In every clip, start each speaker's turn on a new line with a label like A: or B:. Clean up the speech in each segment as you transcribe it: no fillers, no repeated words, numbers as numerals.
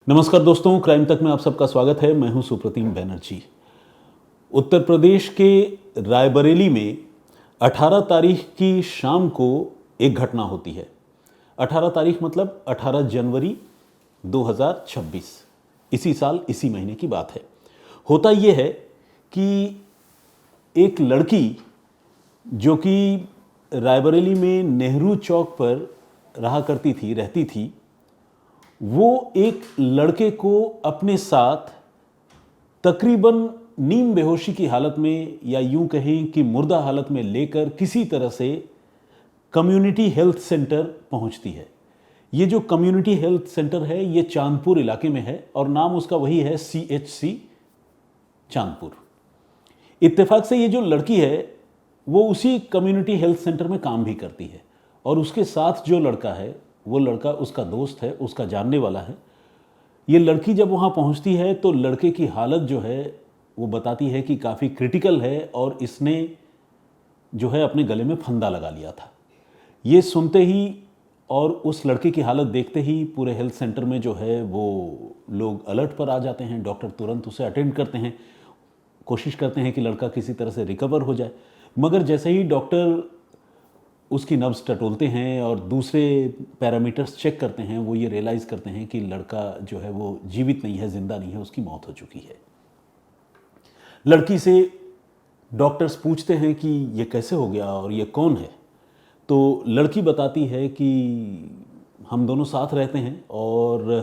A: नमस्कार दोस्तों, क्राइम तक में आप सबका स्वागत है। मैं हूं सुप्रतिम बैनर्जी। उत्तर प्रदेश के रायबरेली में 18 तारीख की शाम को एक घटना होती है। 18 तारीख मतलब 18 जनवरी 2026, इसी साल इसी महीने की बात है। होता यह है कि एक लड़की जो कि रायबरेली में नेहरू चौक पर रहती थी, वो एक लड़के को अपने साथ तकरीबन नीम बेहोशी की हालत में या यूं कहें कि मुर्दा हालत में लेकर किसी तरह से कम्युनिटी हेल्थ सेंटर पहुंचती है। ये जो कम्युनिटी हेल्थ सेंटर है ये चांदपुर इलाके में है और नाम उसका वही है CHC चांदपुर। इत्तेफाक से ये जो लड़की है वो उसी कम्युनिटी हेल्थ सेंटर में काम भी करती है और उसके साथ जो लड़का है वो लड़का उसका दोस्त है, उसका जानने वाला है। ये लड़की जब वहाँ पहुँचती है तो लड़के की हालत जो है वो बताती है कि काफ़ी क्रिटिकल है और इसने जो है अपने गले में फंदा लगा लिया था। ये सुनते ही और उस लड़के की हालत देखते ही पूरे हेल्थ सेंटर में जो है वो लोग अलर्ट पर आ जाते हैं। डॉक्टर तुरंत उसे अटेंड करते हैं, कोशिश करते हैं कि लड़का किसी तरह से रिकवर हो जाए। मगर जैसे ही डॉक्टर उसकी नब्ज़ टटोलते हैं और दूसरे पैरामीटर्स चेक करते हैं, वो ये रियलाइज़ करते हैं कि लड़का जो है वो जीवित नहीं है, ज़िंदा नहीं है, उसकी मौत हो चुकी है। लड़की से डॉक्टर्स पूछते हैं कि ये कैसे हो गया और ये कौन है। तो लड़की बताती है कि हम दोनों साथ रहते हैं और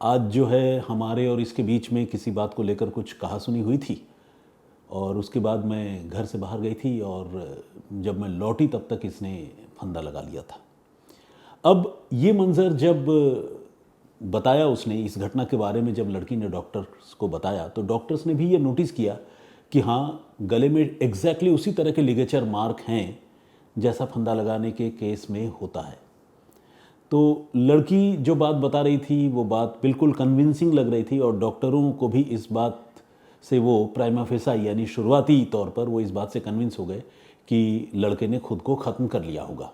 A: आज जो है हमारे और इसके बीच में किसी बात को लेकर कुछ कहा सुनी हुई थी और उसके बाद मैं घर से बाहर गई थी और जब मैं लौटी तब तक इसने फंदा लगा लिया था। अब ये मंज़र जब बताया उसने, इस घटना के बारे में जब लड़की ने डॉक्टर्स को बताया तो डॉक्टर्स ने भी ये नोटिस किया कि हाँ, गले में एग्जैक्टली उसी तरह के लिगेचर मार्क हैं जैसा फंदा लगाने के केस में होता है। तो लड़की जो बात बता रही थी वो बात बिल्कुल कन्विंसिंग लग रही थी और डॉक्टरों को भी इस बात से वो प्राइमा फेसाई यानी शुरुआती तौर पर वो इस बात से कन्विंस हो गए कि लड़के ने खुद को ख़त्म कर लिया होगा।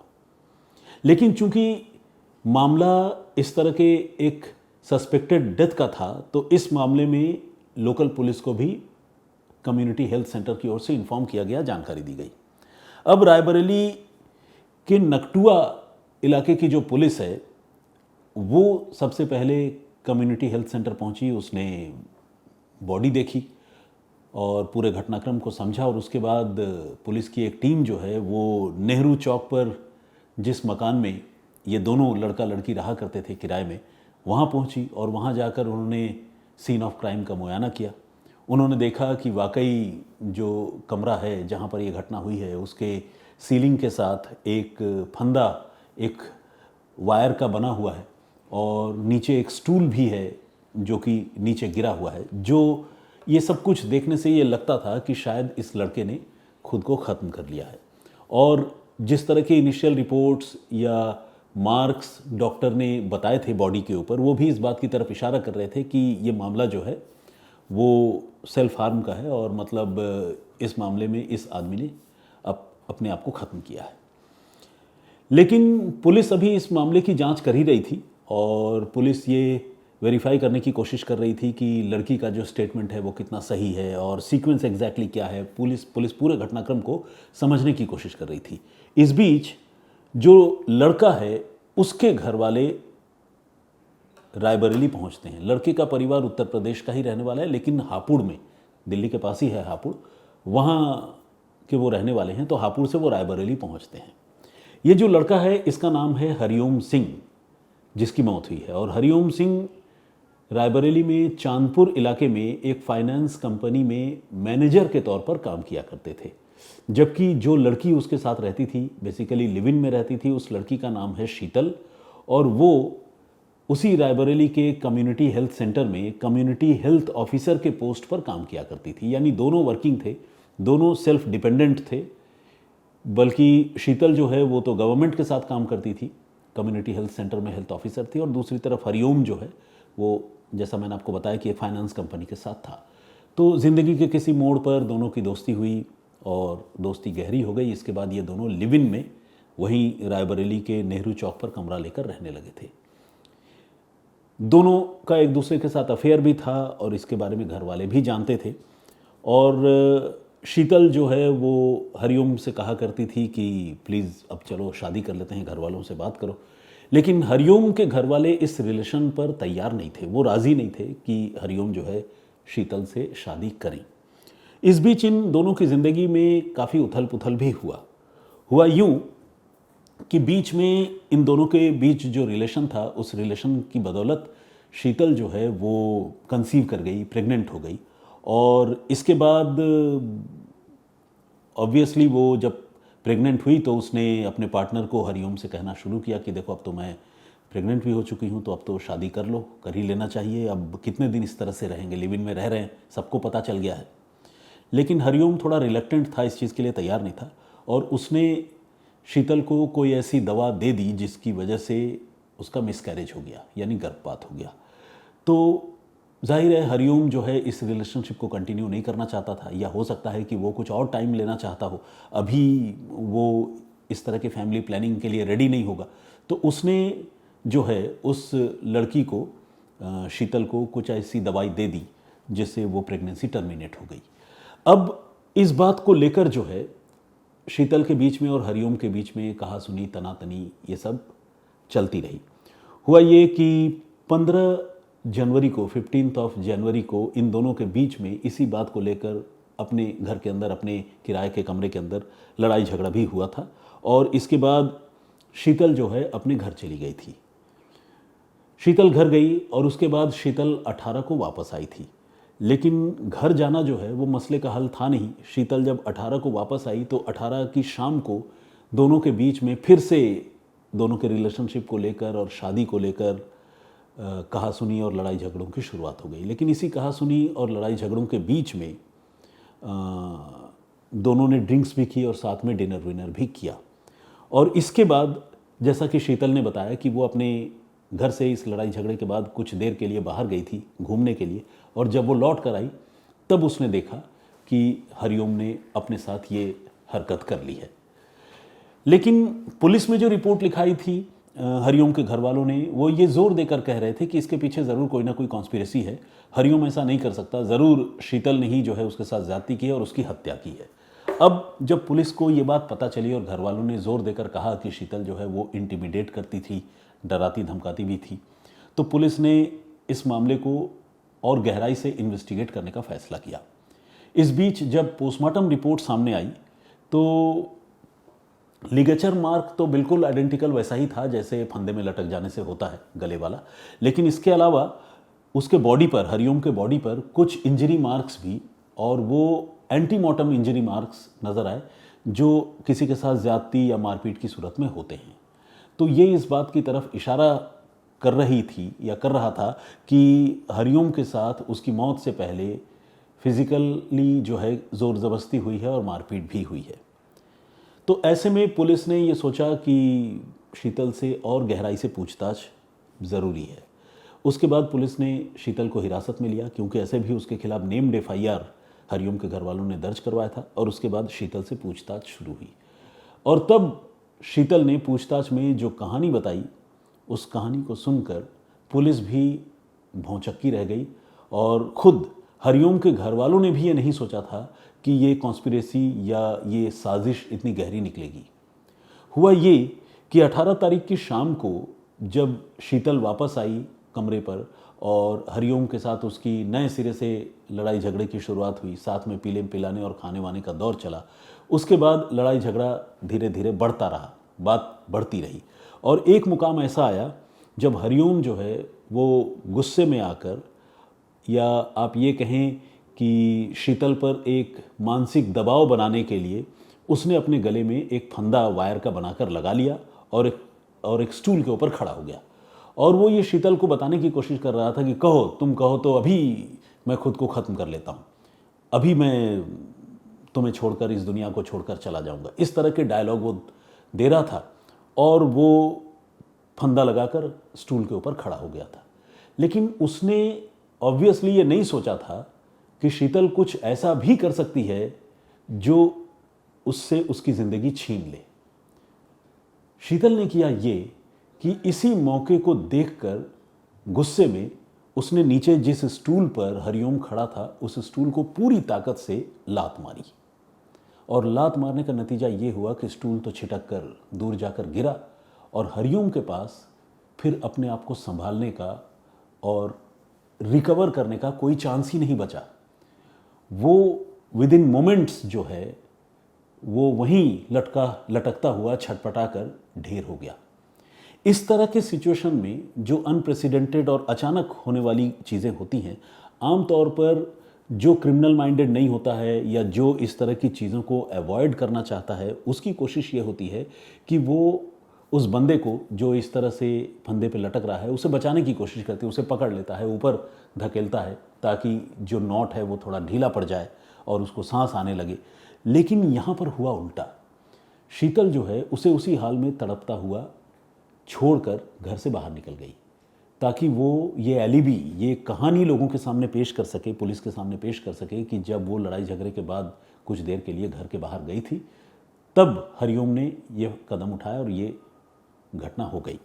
A: लेकिन चूंकि मामला इस तरह के एक सस्पेक्टेड डेथ का था तो इस मामले में लोकल पुलिस को भी कम्युनिटी हेल्थ सेंटर की ओर से इन्फॉर्म किया गया, जानकारी दी गई। अब रायबरेली के नकटुआ इलाके की जो पुलिस है वो सबसे पहले कम्युनिटी हेल्थ सेंटर पहुंची, उसने बॉडी देखी और पूरे घटनाक्रम को समझा और उसके बाद पुलिस की एक टीम जो है वो नेहरू चौक पर जिस मकान में ये दोनों लड़का लड़की रहा करते थे किराए में, वहाँ पहुँची और वहाँ जाकर उन्होंने सीन ऑफ क्राइम का मुआयना किया। उन्होंने देखा कि वाकई जो कमरा है जहाँ पर ये घटना हुई है उसके सीलिंग के साथ एक फंदा एक वायर का बना हुआ है और नीचे एक स्टूल भी है जो कि नीचे गिरा हुआ है। जो ये सब कुछ देखने से ये लगता था कि शायद इस लड़के ने खुद को ख़त्म कर लिया है। और जिस तरह के इनिशियल रिपोर्ट्स या मार्क्स डॉक्टर ने बताए थे बॉडी के ऊपर, वो भी इस बात की तरफ इशारा कर रहे थे कि ये मामला जो है वो सेल्फ हार्म का है और मतलब इस मामले में इस आदमी ने अपने आप को ख़त्म किया है। लेकिन पुलिस अभी इस मामले की जांच कर ही रही थी और पुलिस ये वेरीफाई करने की कोशिश कर रही थी कि लड़की का जो स्टेटमेंट है वो कितना सही है और सीक्वेंस एग्जैक्टली क्या है। पुलिस पूरे घटनाक्रम को समझने की कोशिश कर रही थी। इस बीच जो लड़का है उसके घर वाले रायबरेली पहुंचते हैं। लड़के का परिवार उत्तर प्रदेश का ही रहने वाला है लेकिन हापुड़ में, दिल्ली के पास ही है हापुड़, वहाँ के वो रहने वाले हैं। तो हापुड़ से वो रायबरेली पहुँचते हैं। ये जो लड़का है इसका नाम है हरिओम सिंह, जिसकी मौत हुई है। और हरिओम सिंह रायबरेली में चांदपुर इलाके में एक फाइनेंस कंपनी में मैनेजर के तौर पर काम किया करते थे। जबकि जो लड़की उसके साथ रहती थी, बेसिकली लिव इन में रहती थी, उस लड़की का नाम है शीतल और वो उसी रायबरेली के कम्युनिटी हेल्थ सेंटर में कम्युनिटी हेल्थ ऑफिसर के पोस्ट पर काम किया करती थी। यानी दोनों वर्किंग थे, दोनों सेल्फ डिपेंडेंट थे। बल्कि शीतल जो है वो तो गवर्नमेंट के साथ काम करती थी, कम्युनिटी हेल्थ सेंटर में हेल्थ ऑफिसर थी, और दूसरी तरफ हरिओम जो है वो, जैसा मैंने आपको बताया कि फाइनेंस कंपनी के साथ था। तो ज़िंदगी के किसी मोड़ पर दोनों की दोस्ती हुई और दोस्ती गहरी हो गई। इसके बाद ये दोनों लिव इन में वहीं रायबरेली के नेहरू चौक पर कमरा लेकर रहने लगे थे। दोनों का एक दूसरे के साथ अफेयर भी था और इसके बारे में घर वाले भी जानते थे। और शीतल जो है वो हरिओम से कहा करती थी कि प्लीज़ अब चलो शादी कर लेते हैं, घर वालों से बात करो। लेकिन हरिओम के घर वाले इस रिलेशन पर तैयार नहीं थे, वो राज़ी नहीं थे कि हरिओम जो है शीतल से शादी करें। इस बीच इन दोनों की ज़िंदगी में काफ़ी उथल पुथल भी हुआ यूँ कि बीच में इन दोनों के बीच जो रिलेशन था, उस रिलेशन की बदौलत शीतल जो है वो कंसीव कर गई, प्रेग्नेंट हो गई। और इसके बाद ऑब्वियसली वो जब प्रेग्नेंट हुई तो उसने अपने पार्टनर को हरिओम से कहना शुरू किया कि देखो अब तो मैं प्रेग्नेंट भी हो चुकी हूँ, तो अब तो शादी कर लो, कर ही लेना चाहिए, अब कितने दिन इस तरह से रहेंगे, लिव इन में रह रहे हैं, सबको पता चल गया है। लेकिन हरिओम थोड़ा रिलक्टेंट था, इस चीज़ के लिए तैयार नहीं था, और उसने शीतल को कोई ऐसी दवा दे दी जिसकी वजह से उसका मिसकैरेज हो गया, यानी गर्भपात हो गया। तो जाहिर है हरिओम जो है इस रिलेशनशिप को कंटिन्यू नहीं करना चाहता था, या हो सकता है कि वो कुछ और टाइम लेना चाहता हो, अभी वो इस तरह के फैमिली प्लानिंग के लिए रेडी नहीं होगा। तो उसने जो है उस लड़की को, शीतल को, कुछ ऐसी दवाई दे दी जिससे वो प्रेगनेंसी टर्मिनेट हो गई। अब इस बात को लेकर जो है शीतल के बीच में और हरिओम के बीच में कहा सुनी, तनातनी, ये सब चलती रही। हुआ ये कि 15 जनवरी को, 15 जनवरी को इन दोनों के बीच में इसी बात को लेकर अपने घर के अंदर, अपने किराए के कमरे के अंदर लड़ाई झगड़ा भी हुआ था। और इसके बाद शीतल जो है अपने घर चली गई थी। शीतल घर गई और उसके बाद शीतल 18 को वापस आई थी। लेकिन घर जाना जो है वो मसले का हल था नहीं। शीतल जब 18 को वापस आई तो 18 की शाम को दोनों के बीच में फिर से दोनों के रिलेशनशिप को लेकर और शादी को लेकर कहा सुनी और लड़ाई झगड़ों की शुरुआत हो गई। लेकिन इसी कहा सुनी और लड़ाई झगड़ों के बीच में दोनों ने ड्रिंक्स भी की और साथ में डिनर विनर भी किया। और इसके बाद जैसा कि शीतल ने बताया कि वो अपने घर से इस लड़ाई झगड़े के बाद कुछ देर के लिए बाहर गई थी घूमने के लिए, और जब वो लौट कर आई तब उसने देखा कि हरिओम ने अपने साथ ये हरकत कर ली है। लेकिन पुलिस में जो रिपोर्ट लिखाई थी हरिओम के घर वालों ने, वो ये जोर देकर कह रहे थे कि इसके पीछे ज़रूर कोई ना कोई कॉन्स्पिरेसी है, हरिओम ऐसा नहीं कर सकता, ज़रूर शीतल ने ही जो है उसके साथ ज़्यादती की है और उसकी हत्या की है। अब जब पुलिस को ये बात पता चली और घर वालों ने ज़ोर देकर कहा कि शीतल जो है वो इंटिमिडेट करती थी, डराती धमकाती भी थी, तो पुलिस ने इस मामले को और गहराई से इन्वेस्टिगेट करने का फैसला किया। इस बीच जब पोस्टमार्टम रिपोर्ट सामने आई तो लिगेचर मार्क तो बिल्कुल आइडेंटिकल वैसा ही था जैसे फंदे में लटक जाने से होता है, गले वाला। लेकिन इसके अलावा उसके बॉडी पर, हरिओम के बॉडी पर कुछ इंजरी मार्क्स भी, और वो एंटीमॉर्टम इंजरी मार्क्स नज़र आए जो किसी के साथ ज़्यादती या मारपीट की सूरत में होते हैं। तो ये इस बात की तरफ इशारा कर रही थी या कर रहा था कि हरिओम के साथ उसकी मौत से पहले फिज़िकली जो है ज़ोर ज़बरदस्ती हुई है और मारपीट भी हुई है। तो ऐसे में पुलिस ने ये सोचा कि शीतल से और गहराई से पूछताछ ज़रूरी है। उसके बाद पुलिस ने शीतल को हिरासत में लिया, क्योंकि ऐसे भी उसके खिलाफ नेम्ड FIR हरिओम के घर वालों ने दर्ज करवाया था। और उसके बाद शीतल से पूछताछ शुरू हुई, और तब शीतल ने पूछताछ में जो कहानी बताई, उस कहानी को सुनकर पुलिस भी भौंचक्की रह गई। और ख़ुद हरिओम के घर वालों ने भी ये नहीं सोचा था कि ये कॉन्स्पिरेसी या ये साजिश इतनी गहरी निकलेगी। हुआ ये कि 18 तारीख की शाम को जब शीतल वापस आई कमरे पर और हरिओम के साथ उसकी नए सिरे से लड़ाई झगड़े की शुरुआत हुई, साथ में पीले पिलाने और खाने वाने का दौर चला। उसके बाद लड़ाई झगड़ा धीरे धीरे बढ़ता रहा, बात बढ़ती रही, और एक मुकाम ऐसा आया जब हरिओम जो है वो गुस्से में आकर, या आप ये कहें कि शीतल पर एक मानसिक दबाव बनाने के लिए उसने अपने गले में एक फंदा वायर का बनाकर लगा लिया और एक स्टूल के ऊपर खड़ा हो गया। और वो ये शीतल को बताने की कोशिश कर रहा था कि कहो, तुम कहो तो अभी मैं खुद को ख़त्म कर लेता हूँ, अभी मैं तुम्हें छोड़कर, इस दुनिया को छोड़कर चला जाऊँगा। इस तरह के डायलॉग वो दे रहा था, और वो फंदा लगाकर स्टूल के ऊपर खड़ा हो गया था। लेकिन उसने ऑब्वियसली ये नहीं सोचा था कि शीतल कुछ ऐसा भी कर सकती है जो उससे उसकी ज़िंदगी छीन ले। शीतल ने किया ये कि इसी मौके को देखकर गुस्से में उसने नीचे जिस स्टूल पर हरिओम खड़ा था उस स्टूल को पूरी ताकत से लात मारी, और लात मारने का नतीजा ये हुआ कि स्टूल तो छिटक कर दूर जाकर गिरा और हरिओम के पास फिर अपने आप को संभालने का और रिकवर करने का कोई चांस ही नहीं बचा। वो विद इन मोमेंट्स जो है वो वहीं लटकता हुआ छटपटा कर ढेर हो गया। इस तरह के सिचुएशन में जो अनप्रेसिडेंटेड और अचानक होने वाली चीज़ें होती हैं, आमतौर पर जो क्रिमिनल माइंडेड नहीं होता है या जो इस तरह की चीज़ों को अवॉइड करना चाहता है, उसकी कोशिश ये होती है कि वो उस बंदे को जो इस तरह से फंदे पे लटक रहा है उसे बचाने की कोशिश करती है, उसे पकड़ लेता है, ऊपर धकेलता है ताकि जो नॉट है वो थोड़ा ढीला पड़ जाए और उसको सांस आने लगे। लेकिन यहाँ पर हुआ उल्टा। शीतल जो है उसे उसी हाल में तड़पता हुआ छोड़कर घर से बाहर निकल गई ताकि वो ये एलिबी, ये कहानी लोगों के सामने पेश कर सके, पुलिस के सामने पेश कर सके कि जब वो लड़ाई झगड़े के बाद कुछ देर के लिए घर के बाहर गई थी तब हरिओम ने यह कदम उठाया और ये घटना हो गई।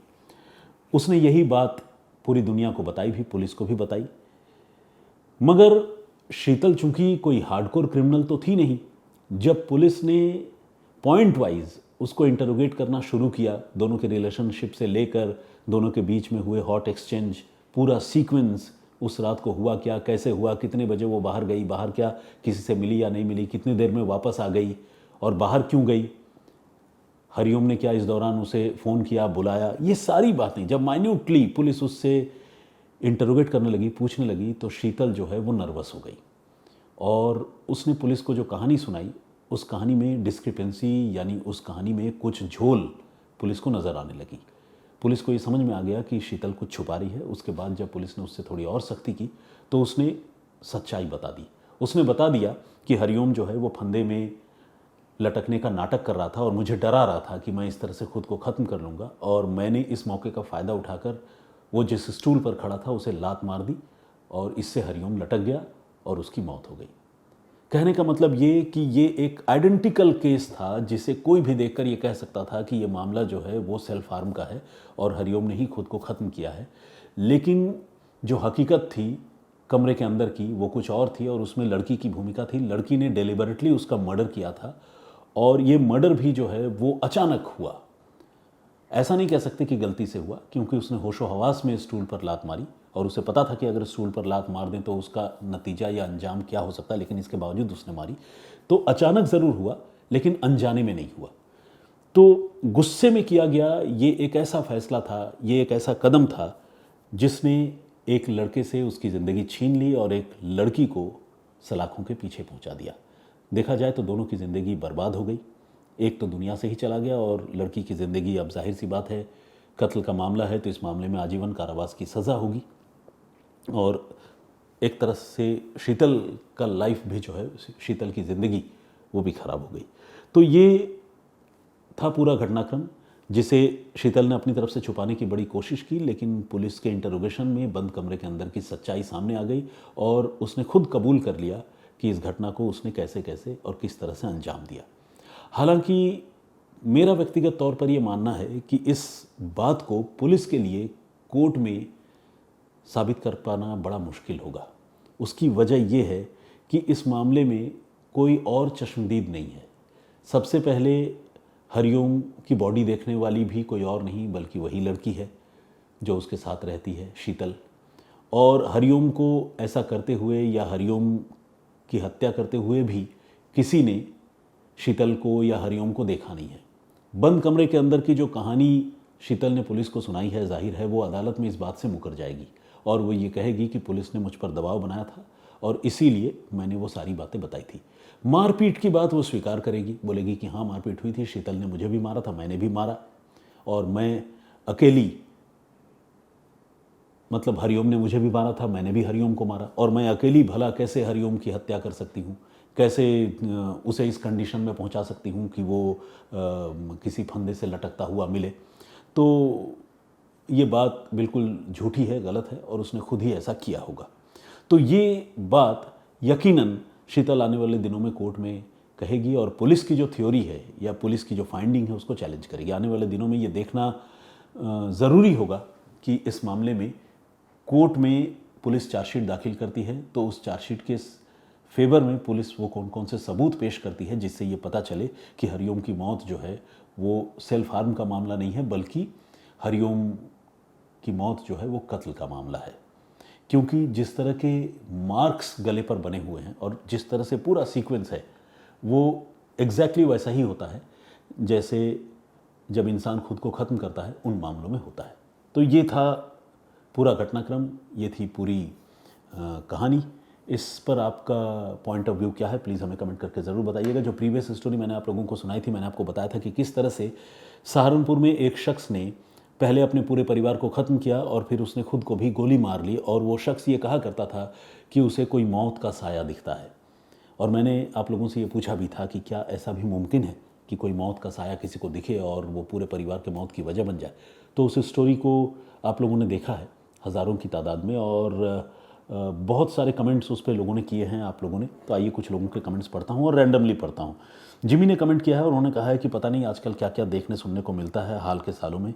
A: उसने यही बात पूरी दुनिया को बताई भी, पुलिस को भी बताई। मगर शीतल चूंकि कोई हार्डकोर क्रिमिनल तो थी नहीं, जब पुलिस ने पॉइंट वाइज उसको इंटरोगेट करना शुरू किया, दोनों के रिलेशनशिप से लेकर दोनों के बीच में हुए हॉट एक्सचेंज, पूरा सीक्वेंस, उस रात को हुआ क्या, कैसे हुआ, कितने बजे वो बाहर गई, बाहर क्या किसी से मिली या नहीं मिली, कितनी देर में वापस आ गई और बाहर क्यों गई, हरिओम ने क्या इस दौरान उसे फ़ोन किया, बुलाया, ये सारी बातें जब माइन्यूटली पुलिस उससे इंटरोगेट करने लगी, पूछने लगी, तो शीतल जो है वो नर्वस हो गई और उसने पुलिस को जो कहानी सुनाई उस कहानी में डिस्क्रिपेंसी, यानी उस कहानी में कुछ झोल पुलिस को नज़र आने लगी। पुलिस को ये समझ में आ गया कि शीतल कुछ छुपा रही है। उसके बाद जब पुलिस ने उससे थोड़ी और सख्ती की तो उसने सच्चाई बता दी। उसने बता दिया कि हरिओम जो है वो फंदे में लटकने का नाटक कर रहा था और मुझे डरा रहा था कि मैं इस तरह से खुद को ख़त्म कर लूँगा, और मैंने इस मौके का फ़ायदा उठाकर वो जिस स्टूल पर खड़ा था उसे लात मार दी और इससे हरिओम लटक गया और उसकी मौत हो गई। कहने का मतलब ये कि ये एक आइडेंटिकल केस था जिसे कोई भी देखकर ये कह सकता था कि ये मामला जो है वो सेल्फ हार्म का है और हरिओम ने ही खुद को ख़त्म किया है। लेकिन जो हकीकत थी कमरे के अंदर की वो कुछ और थी और उसमें लड़की की भूमिका थी। लड़की ने डेलिबरेटली उसका मर्डर किया था और ये मर्डर भी जो है वो अचानक हुआ। ऐसा नहीं कह सकते कि गलती से हुआ, क्योंकि उसने होशो हवास में स्टूल पर लात मारी और उसे पता था कि अगर स्टूल पर लात मार दें तो उसका नतीजा या अंजाम क्या हो सकता है, लेकिन इसके बावजूद उसने मारी। तो अचानक ज़रूर हुआ लेकिन अनजाने में नहीं हुआ। तो गुस्से में किया गया ये एक ऐसा फैसला था, ये एक ऐसा कदम था जिसने एक लड़के से उसकी ज़िंदगी छीन ली और एक लड़की को सलाखों के पीछे पहुंचा दिया। देखा जाए तो दोनों की ज़िंदगी बर्बाद हो गई। एक तो दुनिया से ही चला गया और लड़की की ज़िंदगी, अब जाहिर सी बात है कत्ल का मामला है तो इस मामले में आजीवन कारावास की सज़ा होगी, और एक तरह से शीतल का लाइफ भी जो है, शीतल की ज़िंदगी वो भी ख़राब हो गई। तो ये था पूरा घटनाक्रम जिसे शीतल ने अपनी तरफ से छुपाने की बड़ी कोशिश की, लेकिन पुलिस के इंटरोगेशन में बंद कमरे के अंदर की सच्चाई सामने आ गई और उसने खुद कबूल कर लिया कि इस घटना को उसने कैसे कैसे और किस तरह से अंजाम दिया। हालांकि मेरा व्यक्तिगत तौर पर यह मानना है कि इस बात को पुलिस के लिए कोर्ट में साबित कर पाना बड़ा मुश्किल होगा। उसकी वजह यह है कि इस मामले में कोई और चश्मदीद नहीं है। सबसे पहले हरिओम की बॉडी देखने वाली भी कोई और नहीं बल्कि वही लड़की है जो उसके साथ रहती है, शीतल। और हरिओम को ऐसा करते हुए या हरिओम की हत्या करते हुए भी किसी ने शीतल को या हरिओम को देखा नहीं है। बंद कमरे के अंदर की जो कहानी शीतल ने पुलिस को सुनाई है, जाहिर है वो अदालत में इस बात से मुकर जाएगी और वो ये कहेगी कि पुलिस ने मुझ पर दबाव बनाया था और इसीलिए मैंने वो सारी बातें बताई थी। मारपीट की बात वो स्वीकार करेगी, बोलेगी कि हाँ मारपीट हुई थी, शीतल ने मुझे भी मारा था, मैंने भी मारा, और मैं अकेली, मतलब हरिओम ने मुझे भी मारा था, मैंने भी हरिओम को मारा, और मैं अकेली भला कैसे हरिओम की हत्या कर सकती हूँ, कैसे उसे इस कंडीशन में पहुंचा सकती हूं कि वो किसी फंदे से लटकता हुआ मिले। तो ये बात बिल्कुल झूठी है, गलत है, और उसने खुद ही ऐसा किया होगा। तो ये बात यकीनन शीतल आने वाले दिनों में कोर्ट में कहेगी और पुलिस की जो थ्योरी है या पुलिस की जो फाइंडिंग है उसको चैलेंज करेगी। आने वाले दिनों में ये देखना ज़रूरी होगा कि इस मामले में कोर्ट में पुलिस चार्जशीट दाखिल करती है तो उस चार्जशीट के फेवर में पुलिस वो कौन कौन से सबूत पेश करती है जिससे ये पता चले कि हरिओम की मौत जो है वो सेल्फ हार्म का मामला नहीं है, बल्कि हरिओम की मौत जो है वो कत्ल का मामला है। क्योंकि जिस तरह के मार्क्स गले पर बने हुए हैं और जिस तरह से पूरा सीक्वेंस है वो एग्जैक्टली वैसा ही होता है जैसे जब इंसान खुद को ख़त्म करता है उन मामलों में होता है। तो ये था पूरा घटनाक्रम, ये थी पूरी कहानी। इस पर आपका पॉइंट ऑफ व्यू क्या है, प्लीज़ हमें कमेंट करके ज़रूर बताइएगा। जो प्रीवियस स्टोरी मैंने आप लोगों को सुनाई थी, मैंने आपको बताया था कि किस तरह से सहारनपुर में एक शख्स ने पहले अपने पूरे परिवार को ख़त्म किया और फिर उसने खुद को भी गोली मार ली, और वो शख्स ये कहा करता था कि उसे कोई मौत का साया दिखता है। और मैंने आप लोगों से ये पूछा भी था कि क्या ऐसा भी मुमकिन है कि कोई मौत का साया किसी को दिखे और वो पूरे परिवार के मौत की वजह बन जाए। तो उस स्टोरी को आप लोगों ने देखा है हज़ारों की तादाद में, और बहुत सारे कमेंट्स उस पर लोगों ने किए हैं आप लोगों ने। तो आइए कुछ लोगों के कमेंट्स पढ़ता हूँ और रैंडमली पढ़ता हूँ। जिमी ने कमेंट किया है और उन्होंने कहा है कि पता नहीं आजकल क्या क्या देखने सुनने को मिलता है हाल के सालों में।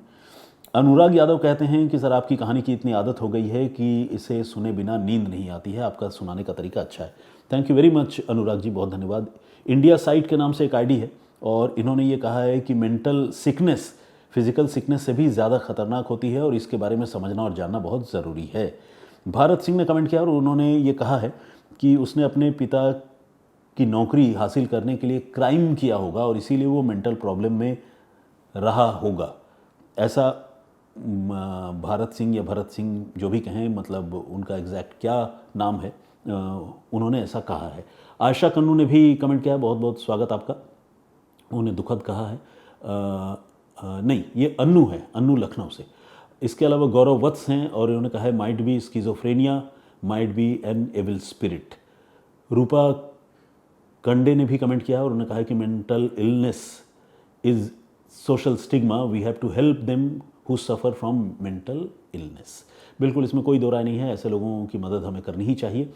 A: अनुराग यादव कहते हैं कि सर आपकी कहानी की इतनी आदत हो गई है कि इसे सुने बिना नींद नहीं आती है, आपका सुनाने का तरीका अच्छा है। Thank you very much Anurag ji, बहुत धन्यवाद। इंडिया साइट के नाम से एक आईडी है और इन्होंने ये कहा है कि मेंटल सिकनेस फिजिकल सिकनेस से भी ज़्यादा खतरनाक होती है और इसके बारे में समझना और जानना बहुत ज़रूरी है। भारत सिंह ने कमेंट किया और उन्होंने ये कहा है कि उसने अपने पिता की नौकरी हासिल करने के लिए क्राइम किया होगा और इसीलिए वो मेंटल प्रॉब्लम में रहा होगा। ऐसा भारत सिंह या भरत सिंह जो भी कहें, मतलब उनका एग्जैक्ट क्या नाम है, उन्होंने ऐसा कहा है। आयशा कन्नू ने भी कमेंट किया, बहुत बहुत स्वागत आपका। उन्होंने दुखद कहा है। नहीं, ये अन्नू है, अन्नू लखनऊ से। इसके अलावा गौरव वत्स हैं और उन्होंने कहा है might be schizophrenia, might be an evil spirit. Rupa Kande ने भी कमेंट किया और उन्होंने कहा है कि mental illness is social stigma, we have to help them who suffer from mental illness. बिल्कुल, इसमें कोई दो राय नहीं है, ऐसे लोगों की मदद हमें करनी ही चाहिए।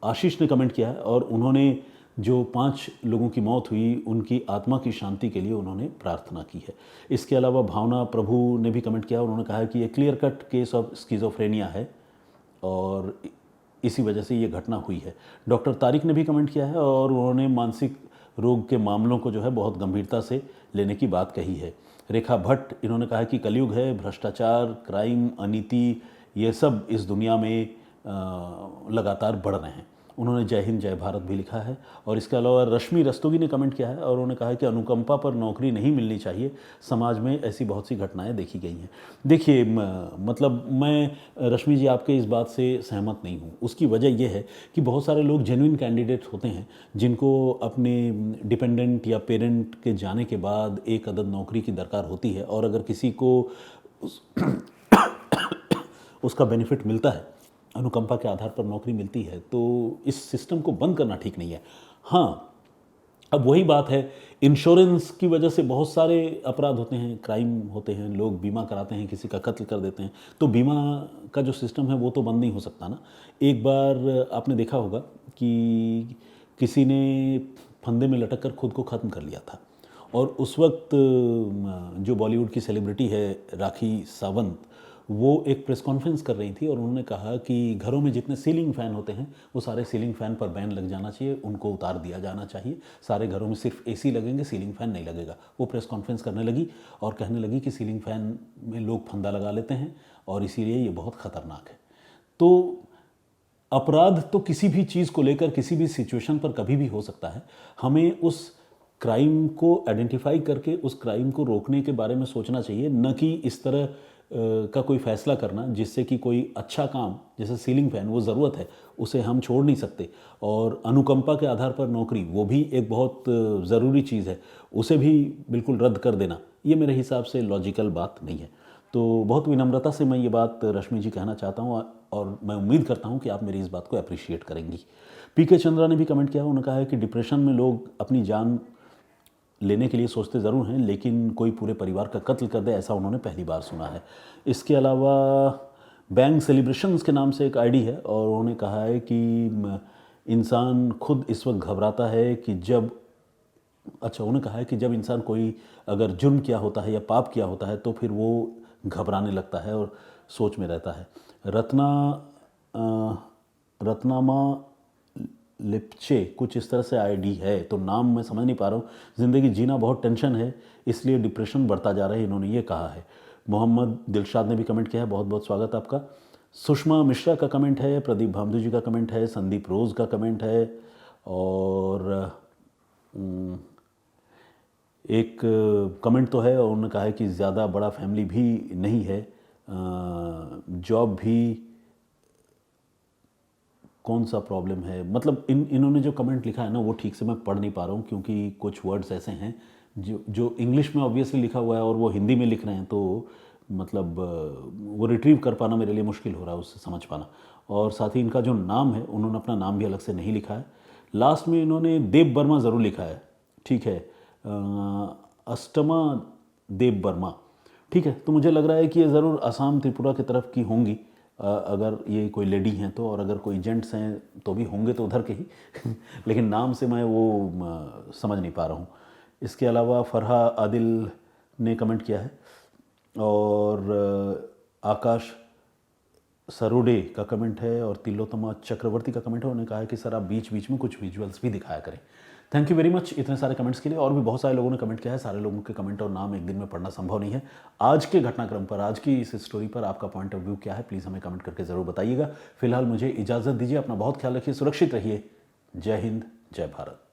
A: आशीष ने कमेंट किया है और उन्होंने जो 5 लोगों की मौत हुई उनकी आत्मा की शांति के लिए उन्होंने प्रार्थना की है। इसके अलावा भावना प्रभु ने भी कमेंट किया और उन्होंने कहा है कि ये clear cut case of schizophrenia है और इसी वजह से ये घटना हुई है। डॉक्टर तारिक ने भी कमेंट किया है और उन्होंने मानसिक रोग के मामलों को जो है बहुत गंभीरता से लेने की बात कही है। रेखा भट्ट, इन्होंने कहा कि कलयुग है, भ्रष्टाचार, क्राइम, अनीति, ये सब इस दुनिया में लगातार बढ़ रहे हैं। उन्होंने जय हिंद जय भारत भी लिखा है। और इसके अलावा रश्मि रस्तोगी ने कमेंट किया है और उन्होंने कहा है कि अनुकंपा पर नौकरी नहीं मिलनी चाहिए, समाज में ऐसी बहुत सी घटनाएं देखी गई हैं। देखिए, मतलब मैं रश्मि जी आपके इस बात से सहमत नहीं हूँ। उसकी वजह यह है कि बहुत सारे लोग जेन्युइन कैंडिडेट होते हैं जिनको अपने डिपेंडेंट या पेरेंट के जाने के बाद एक अदद नौकरी की दरकार होती है, और अगर किसी को उसका बेनिफिट मिलता है, अनुकंपा के आधार पर नौकरी मिलती है, तो इस सिस्टम को बंद करना ठीक नहीं है। हाँ, अब वही बात है, इंश्योरेंस की वजह से बहुत सारे अपराध होते हैं, क्राइम होते हैं, लोग बीमा कराते हैं, किसी का कत्ल कर देते हैं, तो बीमा का जो सिस्टम है वो तो बंद नहीं हो सकता ना। एक बार आपने देखा होगा कि किसी ने फंदे में लटक कर खुद को ख़त्म कर लिया था, और उस वक्त जो बॉलीवुड की सेलिब्रिटी है राखी सावंत, वो एक प्रेस कॉन्फ्रेंस कर रही थी और उन्होंने कहा कि घरों में जितने सीलिंग फ़ैन होते हैं वो सारे सीलिंग फ़ैन पर बैन लग जाना चाहिए, उनको उतार दिया जाना चाहिए, सारे घरों में सिर्फ एसी लगेंगे, सीलिंग फ़ैन नहीं लगेगा। वो प्रेस कॉन्फ्रेंस करने लगी और कहने लगी कि सीलिंग फ़ैन में लोग फंदा लगा लेते हैं और इसीलिए ये बहुत ख़तरनाक है। तो अपराध तो किसी भी चीज़ को लेकर किसी भी सिचुएशन पर कभी भी हो सकता है। हमें उस क्राइम को आइडेंटिफाई करके उस क्राइम को रोकने के बारे में सोचना चाहिए, न कि इस तरह का कोई फ़ैसला करना जिससे कि कोई अच्छा काम, जैसे सीलिंग फ़ैन, वो ज़रूरत है, उसे हम छोड़ नहीं सकते। और अनुकंपा के आधार पर नौकरी, वो भी एक बहुत ज़रूरी चीज़ है, उसे भी बिल्कुल रद्द कर देना ये मेरे हिसाब से लॉजिकल बात नहीं है। तो बहुत विनम्रता से मैं ये बात रश्मि जी कहना चाहता हूँ और मैं उम्मीद करता हूँ कि आप मेरी इस बात को अप्रिशिएट करेंगी। पीके चंद्रा ने भी कमेंट किया, उन्होंने कहा है कि डिप्रेशन में लोग अपनी जान लेने के लिए सोचते ज़रूर हैं, लेकिन कोई पूरे परिवार का कत्ल कर दे ऐसा उन्होंने पहली बार सुना है। इसके अलावा बैंग सेलिब्रेशंस के नाम से एक आईडी है और उन्होंने कहा है कि इंसान खुद इस वक्त घबराता है कि जब उन्होंने कहा है कि जब इंसान कोई अगर जुर्म किया होता है या पाप किया होता है तो फिर वो घबराने लगता है और सोच में रहता है। रत्नामा लिपचे कुछ इस तरह से आईडी है, तो नाम मैं समझ नहीं पा रहा हूँ। ज़िंदगी जीना बहुत टेंशन है, इसलिए डिप्रेशन बढ़ता जा रहा है, इन्होंने ये कहा है। मोहम्मद दिलशाद ने भी कमेंट किया है, बहुत बहुत स्वागत आपका। सुषमा मिश्रा का कमेंट है, प्रदीप भामदू जी का कमेंट है, संदीप रोज़ का कमेंट है, और एक कमेंट तो है और उन्होंने कहा है कि ज़्यादा बड़ा फैमिली भी नहीं है, जॉब भी, कौन सा प्रॉब्लम है, मतलब इन्होंने जो कमेंट लिखा है ना वो ठीक से मैं पढ़ नहीं पा रहा हूँ, क्योंकि कुछ वर्ड्स ऐसे हैं जो इंग्लिश में ऑब्वियसली लिखा हुआ है और वो हिंदी में लिख रहे हैं, तो मतलब वो रिट्रीव कर पाना मेरे लिए मुश्किल हो रहा है, उससे समझ पाना। और साथ ही इनका जो नाम है, उन्होंने अपना नाम भी अलग से नहीं लिखा है। लास्ट में इन्होंने देव वर्मा ज़रूर लिखा है, ठीक है, अष्टमा देव वर्मा, ठीक है। तो मुझे लग रहा है कि ये ज़रूर असम त्रिपुरा की तरफ की होंगी, अगर ये कोई लेडी हैं तो, और अगर कोई जेंट्स हैं तो भी होंगे तो उधर के ही लेकिन नाम से मैं वो समझ नहीं पा रहा हूँ। इसके अलावा फरहा आदिल ने कमेंट किया है, और आकाश सरोडे का कमेंट है, और तिलोत्तमा चक्रवर्ती का कमेंट है। उन्होंने कहा है कि सर आप बीच बीच में कुछ विजुअल्स भी दिखाया करें। थैंक यू वेरी मच इतने सारे कमेंट्स के लिए। और भी बहुत सारे लोगों ने कमेंट किया है, सारे लोगों के कमेंट और नाम एक दिन में पढ़ना संभव नहीं है। आज के घटनाक्रम पर, आज की इस स्टोरी पर आपका पॉइंट ऑफ व्यू क्या है, प्लीज़ हमें कमेंट करके ज़रूर बताइएगा। फिलहाल मुझे इजाज़त दीजिए, अपना बहुत ख्याल रखिए, सुरक्षित रहिए। जय हिंद, जय भारत।